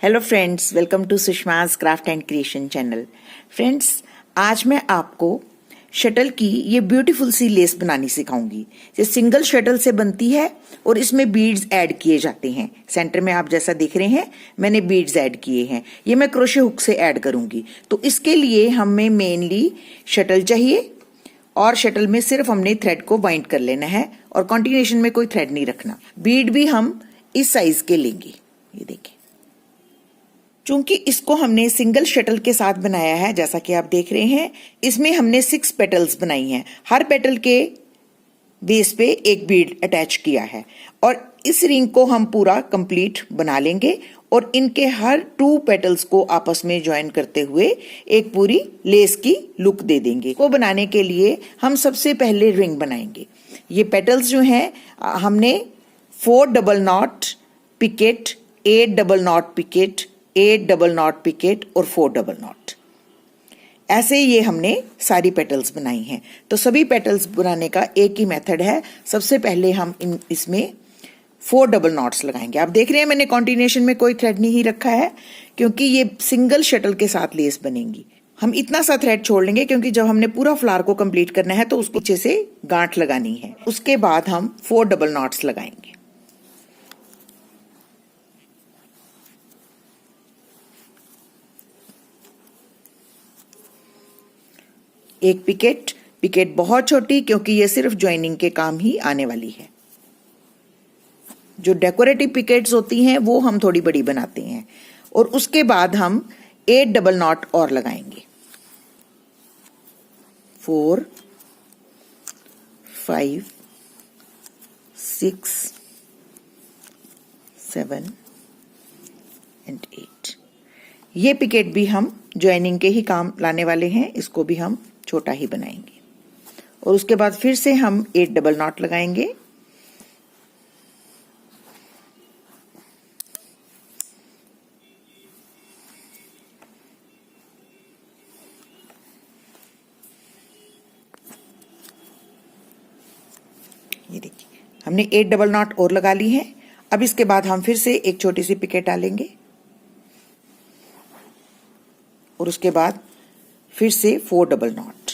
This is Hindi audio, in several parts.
Hello friends, welcome to Sushma's craft and creation channel. Friends, आज मैं आपको शटल की ये ब्यूटीफुल सी लेस बनानी सिखाऊंगी। ये सिंगल शटल से बनती है और इसमें बीड्स ऐड किए जाते हैं। सेंटर में आप जैसा देख रहे हैं मैंने बीड्स ऐड किए हैं। ये मैं क्रोशे हुक से ऐड करूंगी। तो इसके लिए हमें मेनली शटल चाहिए और शटल में सिर्फ हमने थ्रेड को बाइंड कर लेना है और कॉन्टिन्यूएशन में कोई थ्रेड नहीं रखना। बीड भी हम इस साइज के लेंगे। ये देखिए, चूंकि इसको हमने सिंगल शटल के साथ बनाया है, जैसा कि आप देख रहे हैं, इसमें हमने 6 पेटल्स बनाई हैं। हर पेटल के बेस पे एक बीड अटैच किया है और इस रिंग को हम पूरा कंप्लीट बना लेंगे और इनके हर 2 पेटल्स को आपस में ज्वाइन करते हुए एक पूरी लेस की लुक दे देंगे। को बनाने के लिए हम सबसे पहले रिंग बनाएंगे। ये पेटल्स जो हैं हमने 4 double knot picket, 8 double knot picket, 8 double knot picket और 4 डबल नॉट, ऐसे ये हमने सारी पेटल्स बनाई हैं। तो सभी पेटल्स बनाने का एक ही मेथड है। सबसे पहले हम इसमें 4 डबल नॉट्स लगाएंगे। आप देख रहे हैं मैंने कॉन्टिन्यूएशन में कोई थ्रेड नहीं रखा है क्योंकि ये सिंगल शटल के साथ लेस बनेगी। हम इतना सा थ्रेड छोड़ लेंगे क्योंकि जब हमने पूरा फ्लावर को कंप्लीट करना है तो उसको पीछे से गांठ लगानी है। उसके बाद हम 4 डबल नॉट्स लगाएंगे। एक पिकेट बहुत छोटी, क्योंकि ये सिर्फ ज्वाइनिंग के काम ही आने वाली है। जो डेकोरेटिव पिकेट्स होती हैं वो हम थोड़ी बड़ी बनाते हैं। और उसके बाद हम 8 डबल नॉट और लगाएंगे। 4, 5, 6, 7 एंड 8। ये पिकेट भी हम ज्वाइनिंग के ही काम लाने वाले हैं। इसको भी हम छोटा ही बनाएंगे और उसके बाद फिर से हम 8 डबल नॉट लगाएंगे। ये देखिए, हमने 8 डबल नॉट और लगा ली है। अब इसके बाद हम फिर से एक छोटी सी पिकेट डालेंगे और उसके बाद फिर से 4 डबल नॉट।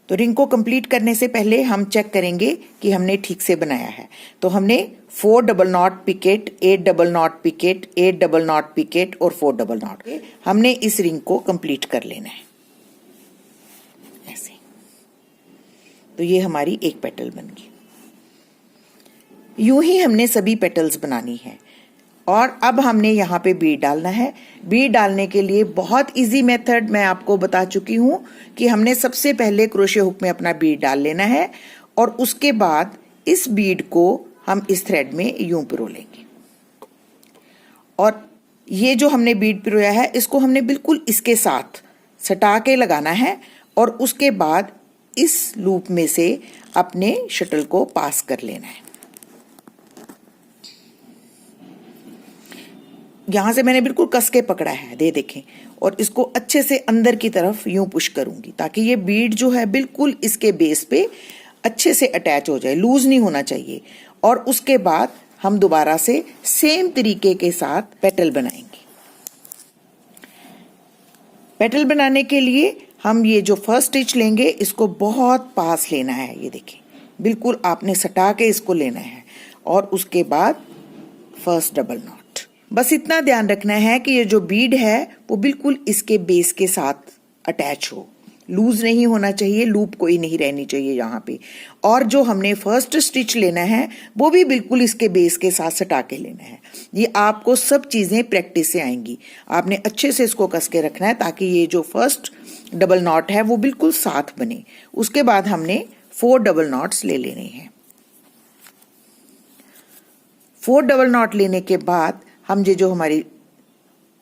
तो रिंग को कंप्लीट करने से पहले हम चेक करेंगे कि हमने ठीक से बनाया है। तो हमने 4 double knot picket, 8 double knot picket, 8 double knot picket और 4 डबल नॉट, हमने इस रिंग को कंप्लीट कर लेना है ऐसे। तो ये हमारी एक पेटल बन गई। यूं ही हमने सभी पेटल्स बनानी है। और अब हमने यहाँ पे बीड डालना है। बीड डालने के लिए बहुत इजी मेथड मैं आपको बता चुकी हूं कि हमने सबसे पहले क्रोशे हुक में अपना बीड डाल लेना है और उसके बाद इस बीड को हम इस थ्रेड में यूं पिरो लेंगे। और ये जो हमने बीड पिरोया है इसको हमने बिल्कुल इसके साथ सटा के लगाना है और उसके बाद इस लूप में से अपने शटल को पास कर लेना है। यहां से मैंने बिल्कुल कस के पकड़ा है, दे देखें, और इसको अच्छे से अंदर की तरफ यूं पुश करूंगी ताकि ये बीड जो है बिल्कुल इसके बेस पे अच्छे से अटैच हो जाए, लूज नहीं होना चाहिए। और उसके बाद हम दोबारा से सेम तरीके के साथ पेटल बनाएंगे। पेटल बनाने के लिए हम ये जो फर्स्ट स्टिच लेंगे इसको बहुत पास लेना है। ये देखिए, बिल्कुल आपने सटा के इसको लेना है और उसके बाद फर्स्ट डबल नॉट। बस इतना ध्यान रखना है कि ये जो बीड है वो बिल्कुल इसके बेस के साथ अटैच हो, लूज नहीं होना चाहिए, लूप कोई नहीं रहनी चाहिए यहाँ पे। और जो हमने फर्स्ट स्टिच लेना है वो भी बिल्कुल इसके बेस के साथ सटा के लेना है। ये आपको सब चीजें प्रैक्टिस से आएंगी। आपने अच्छे से इसको कस के रखना है ताकि ये जो फर्स्ट डबल नॉट है वो बिल्कुल साथ बने। उसके बाद हमने 4 डबल नॉट्स ले लेने हैं। 4 डबल नॉट लेने के बाद हम ये जो हमारी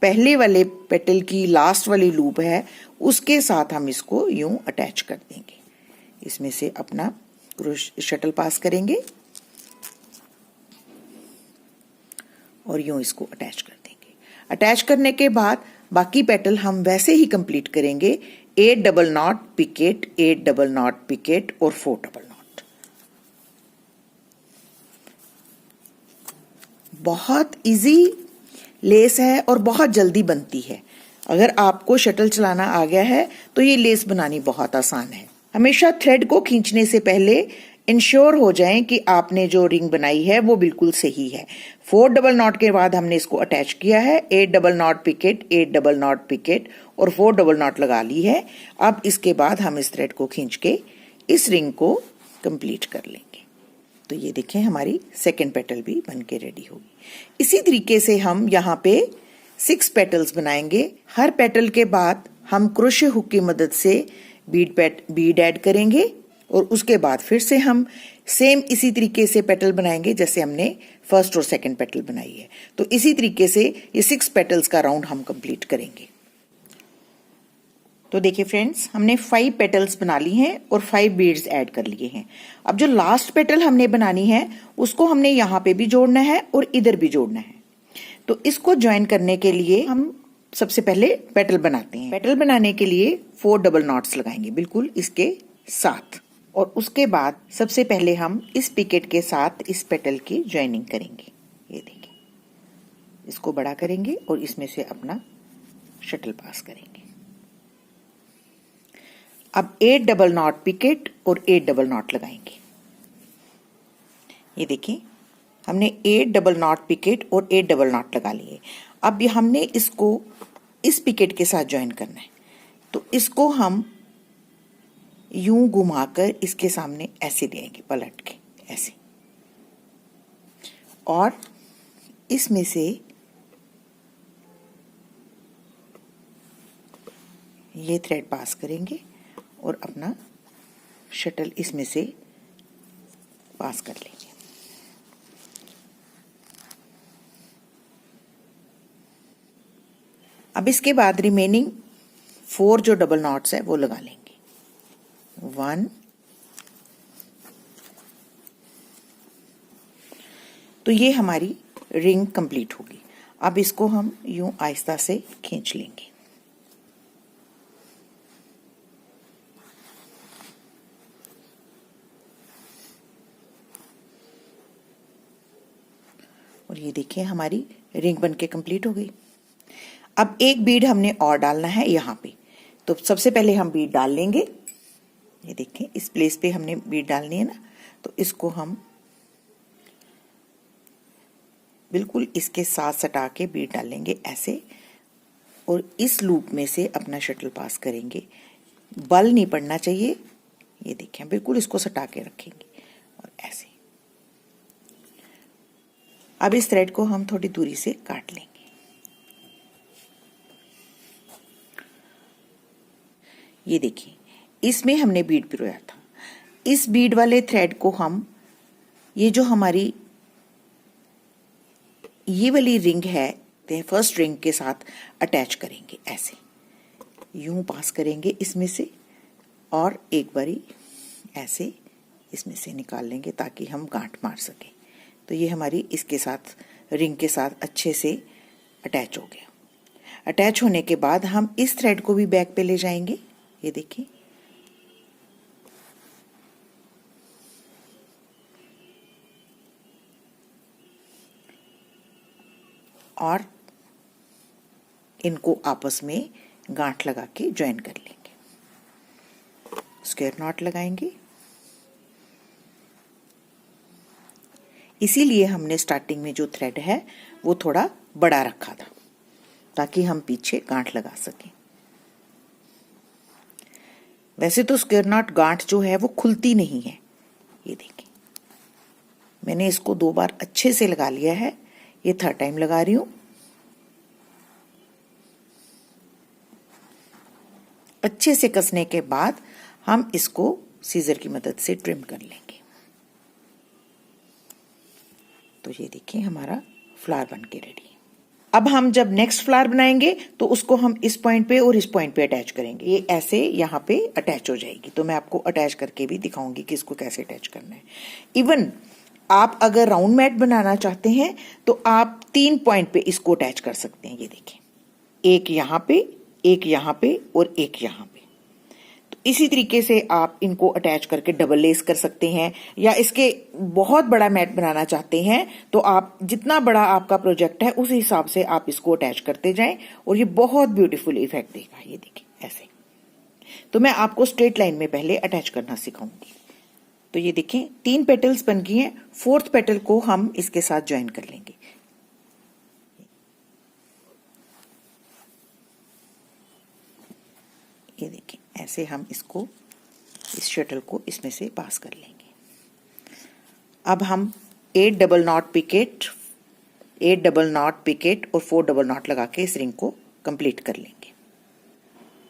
पहले वाले पेटल की लास्ट वाली लूप है उसके साथ हम इसको यूं अटैच कर देंगे। इसमें से अपना शटल पास करेंगे और यूं इसको अटैच कर देंगे। अटैच करने के बाद बाकी पेटल हम वैसे ही कंप्लीट करेंगे। 8 double knot picket, 8 double knot picket और 4 डबल नॉट। बहुत इजी लेस है और बहुत जल्दी बनती है। अगर आपको शटल चलाना आ गया है तो ये लेस बनानी बहुत आसान है। हमेशा थ्रेड को खींचने से पहले इंश्योर हो जाएं कि आपने जो रिंग बनाई है वो बिल्कुल सही है। 4 डबल नॉट के बाद हमने इसको अटैच किया है। 8 double knot picket, 8 double knot picket और 4 डबल नॉट लगा ली है। अब इसके बाद हम इस थ्रेड को खींच के इस रिंग को कंप्लीट कर लेंगे। तो ये देखें हमारी सेकेंड पेटल भी बन के रेडी होगी। इसी तरीके से हम यहाँ पे 6 पेटल्स बनाएंगे। हर पेटल के बाद हम क्रोशे हुक की मदद से बीड ऐड करेंगे और उसके बाद फिर से हम सेम इसी तरीके से पेटल बनाएंगे जैसे हमने फर्स्ट और सेकंड पेटल बनाई है। तो इसी तरीके से ये 6 पेटल्स का राउंड हम कंप्लीट करेंगे। तो देखिए फ्रेंड्स, हमने 5 पेटल्स बना ली हैं और 5 बीड्स ऐड कर लिए हैं। अब जो लास्ट पेटल हमने बनानी है उसको हमने यहाँ पे भी जोड़ना है और इधर भी जोड़ना है। तो इसको ज्वाइन करने के लिए हम सबसे पहले पेटल बनाते हैं। पेटल बनाने के लिए 4 डबल नॉट्स लगाएंगे बिल्कुल इसके साथ, और उसके बाद सबसे पहले हम इस पिकेट के साथ इस पेटल की ज्वाइनिंग करेंगे। ये देखिए, इसको बड़ा करेंगे और इसमें से अपना शटल पास करेंगे। अब 8 डबल नॉट पिकेट और 8 डबल नॉट लगाएंगे। ये देखिए, हमने 8 डबल नॉट पिकेट और 8 डबल नॉट लगा लिए। अब हमने इसको इस पिकेट के साथ ज्वाइन करना है। तो इसको हम यूं घुमाकर इसके सामने ऐसे देंगे, पलट के ऐसे, और इसमें से ये थ्रेड पास करेंगे और अपना शटल इसमें से पास कर लेंगे। अब इसके बाद रिमेनिंग 4 जो डबल नॉट्स है वो लगा लेंगे। 1, तो ये हमारी रिंग कंप्लीट होगी। अब इसको हम यूं आहिस्ता से खींच लेंगे। और ये देखिए हमारी रिंग बनके कंप्लीट हो गई। अब एक बीड हमने और डालना है यहाँ पे। तो सबसे पहले हम बीड डाल लेंगे। ये देखें, इस प्लेस पे हमने बीड डालनी है ना, तो इसको हम बिल्कुल इसके साथ सटा के बीड डालेंगे ऐसे, और इस लूप में से अपना शटल पास करेंगे। बल नहीं पड़ना चाहिए। ये देखें, बिल्कुल इसको सटा के रखेंगे और ऐसे। अब इस थ्रेड को हम थोड़ी दूरी से काट लेंगे। ये देखिए, इसमें हमने बीड पिरोया था। इस बीड वाले थ्रेड को हम ये जो हमारी ये वाली रिंग है फर्स्ट रिंग के साथ अटैच करेंगे। ऐसे यूं पास करेंगे इसमें से, और एक बारी ऐसे इसमें से निकाल लेंगे ताकि हम गांठ मार सकें। तो ये हमारी इसके साथ रिंग के साथ अच्छे से अटैच हो गया। अटैच होने के बाद हम इस थ्रेड को भी बैक पे ले जाएंगे। ये देखिए, और इनको आपस में गांठ लगा के ज्वाइन कर लेंगे। स्क्वायर नॉट लगाएंगे। इसीलिए हमने स्टार्टिंग में जो थ्रेड है वो थोड़ा बड़ा रखा था ताकि हम पीछे गांठ लगा सकें। वैसे तो स्क्वायर नॉट गांठ जो है वो खुलती नहीं है। ये देखिए, मैंने इसको 2 बार अच्छे से लगा लिया है। ये 3rd टाइम लगा रही हूं। अच्छे से कसने के बाद हम इसको सीजर की मदद से ट्रिम कर लेंगे। तो ये देखिए, हमारा फ्लावर बन के रेडी है। अब हम जब नेक्स्ट फ्लावर बनाएंगे तो उसको हम इस पॉइंट पे और इस पॉइंट पे अटैच करेंगे। ये ऐसे यहाँ पे अटैच हो जाएगी। तो मैं आपको अटैच करके भी दिखाऊंगी कि इसको कैसे अटैच करना है। इवन आप अगर राउंड मैट बनाना चाहते हैं तो आप 3 पॉइंट पे इसको अटैच कर सकते हैं। ये देखिए, एक यहाँ पे, एक यहाँ पे और एक यहाँ पे। तो इसी तरीके से आप इनको अटैच करके डबल लेस कर सकते हैं, या इसके बहुत बड़ा मैट बनाना चाहते हैं तो आप जितना बड़ा आपका प्रोजेक्ट है उस हिसाब से आप इसको अटैच करते जाएं और ये बहुत ब्यूटीफुल इफेक्ट देगा। ये देखिए ऐसे। तो मैं आपको स्ट्रेट लाइन में पहले अटैच करना सिखाऊंगी। तो ये देखें 3 पेटल्स बन गई हैं, 4th पेटल को हम इसके साथ ज्वाइन कर लेंगे। ये देखिए ऐसे हम इसको, इस शटल को इसमें से पास कर लेंगे। अब हम 8 double knot picket, 8 double knot picket और 4 डबल नॉट लगा के इस रिंग को कंप्लीट कर लेंगे।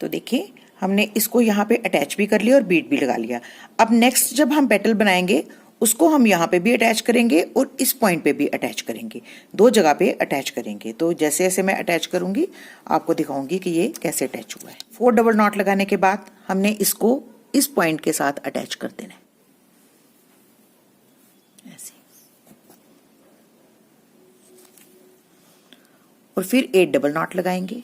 तो देखिए हमने इसको यहाँ पे अटैच भी कर लिया और बीट भी लगा लिया। अब नेक्स्ट जब हम पेटल बनाएंगे उसको हम यहाँ पे भी अटैच करेंगे और इस पॉइंट पे भी अटैच करेंगे, 2 जगह पे अटैच करेंगे। तो जैसे जैसे मैं अटैच करूंगी आपको दिखाऊंगी कि ये कैसे अटैच हुआ है। 4 डबल नॉट लगाने के बाद हमने इसको इस पॉइंट के साथ अटैच कर देना है ऐसे, और फिर 8 डबल नॉट लगाएंगे।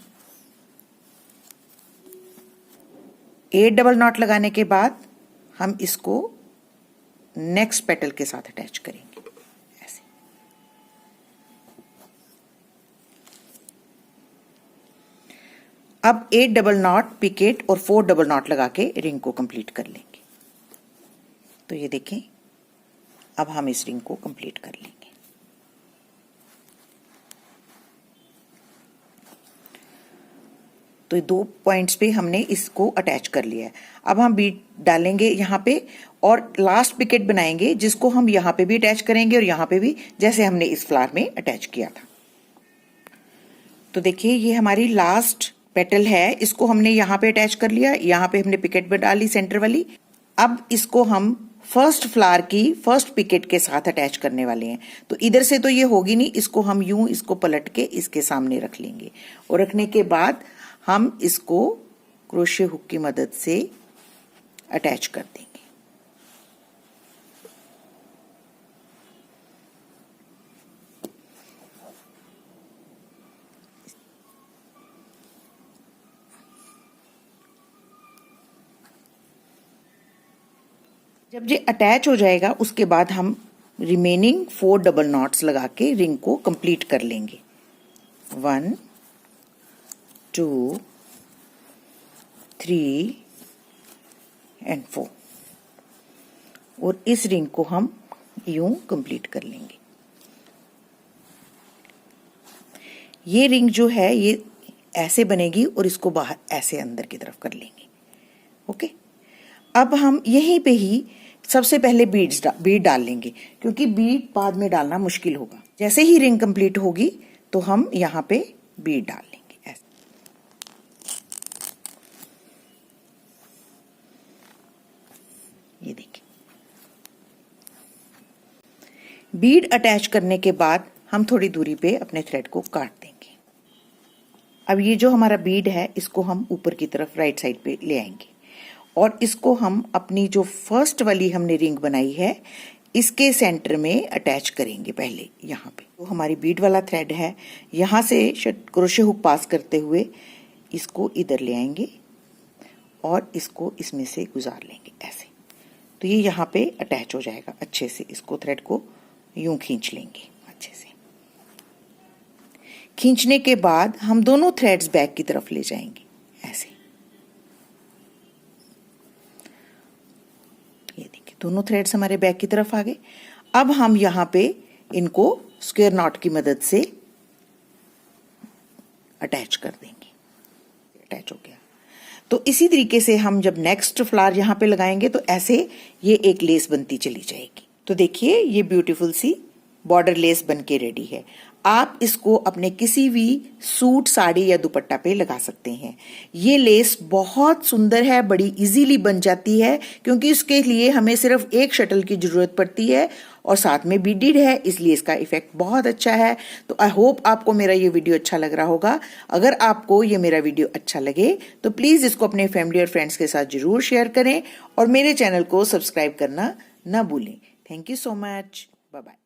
8 डबल नॉट लगाने के बाद हम इसको नेक्स्ट पेटल के साथ अटैच करेंगे ऐसे। अब 8 डबल नॉट पिकेट और 4 डबल नॉट लगा के रिंग को कंप्लीट कर लेंगे। तो ये देखें अब हम इस रिंग को कंप्लीट कर लेंगे। तो 2 पॉइंट्स पे हमने इसको अटैच कर लिया है। अब हम बीट डालेंगे यहाँ पे और लास्ट पिकेट बनाएंगे जिसको हम यहाँ पे भी अटैच करेंगे और यहाँ पे भी, जैसे हमने इस फ्लावर में अटैच किया था। तो देखिए ये हमारी लास्ट पेटल है, इसको हमने यहाँ पे अटैच कर लिया, यहाँ पे हमने पिकेट बना ली सेंटर वाली। अब इसको हम फर्स्ट फ्लावर की फर्स्ट पिकेट के साथ अटैच करने वाले हैं। तो इधर से तो ये होगी नहीं, इसको हम यूं इसको पलट के इसके सामने रख लेंगे और रखने के बाद हम इसको क्रोशे हुक की मदद से अटैच कर देंगे। जब ये अटैच हो जाएगा उसके बाद हम रिमेनिंग 4 डबल नॉट्स लगा के रिंग को कंप्लीट कर लेंगे। 1 2 3 एंड 4 और इस रिंग को हम यूं कंप्लीट कर लेंगे। ये रिंग जो है ये ऐसे बनेगी और इसको बाहर ऐसे अंदर की तरफ कर लेंगे। ओके, अब हम यहीं पे ही सबसे पहले बीड डाल लेंगे क्योंकि बीड बाद में डालना मुश्किल होगा। जैसे ही रिंग कंप्लीट होगी तो हम यहाँ पे बीड डाल लेंगे ऐसे। ये देखिए बीड अटैच करने के बाद हम थोड़ी दूरी पे अपने थ्रेड को काट देंगे। अब ये जो हमारा बीड है इसको हम ऊपर की तरफ राइट साइड पे ले आएंगे और इसको हम अपनी जो फर्स्ट वाली हमने रिंग बनाई है इसके सेंटर में अटैच करेंगे पहले यहाँ पे। तो हमारी बीड वाला थ्रेड है, यहाँ से क्रोशे हुक पास करते हुए इसको इधर ले आएंगे और इसको इसमें से गुजार लेंगे ऐसे। तो ये यहाँ पे अटैच हो जाएगा अच्छे से। इसको थ्रेड को यूं खींच लेंगे अच्छे से। खींचने के बाद हम दोनों थ्रेड्स बैक की तरफ ले जाएंगे ऐसे। ये देखिए दोनों थ्रेड्स हमारे बैक की तरफ आ गए। अब हम यहाँ पे इनको स्क्वायर नॉट की मदद से अटैच कर देंगे। अटैच हो गया। तो इसी तरीके से हम जब नेक्स्ट फ्लावर यहाँ पे लगाएंगे तो ऐसे ये एक लेस बनती चली जाएगी। तो देखिए ये ब्यूटीफुल सी बॉर्डर लेस बन के रेडी है। आप इसको अपने किसी भी सूट, साड़ी या दुपट्टा पे लगा सकते हैं। ये लेस बहुत सुंदर है, बड़ी इजीली बन जाती है क्योंकि इसके लिए हमें सिर्फ एक शटल की जरूरत पड़ती है और साथ में बीडेड है, इसलिए इसका इफेक्ट बहुत अच्छा है। तो आई होप आपको मेरा ये वीडियो अच्छा लग रहा होगा। अगर आपको ये मेरा वीडियो अच्छा लगे तो प्लीज इसको अपने फैमिली और फ्रेंड्स के साथ जरूर शेयर करें और मेरे चैनल को सब्सक्राइब करना ना भूलें। Thank you so much. Bye bye.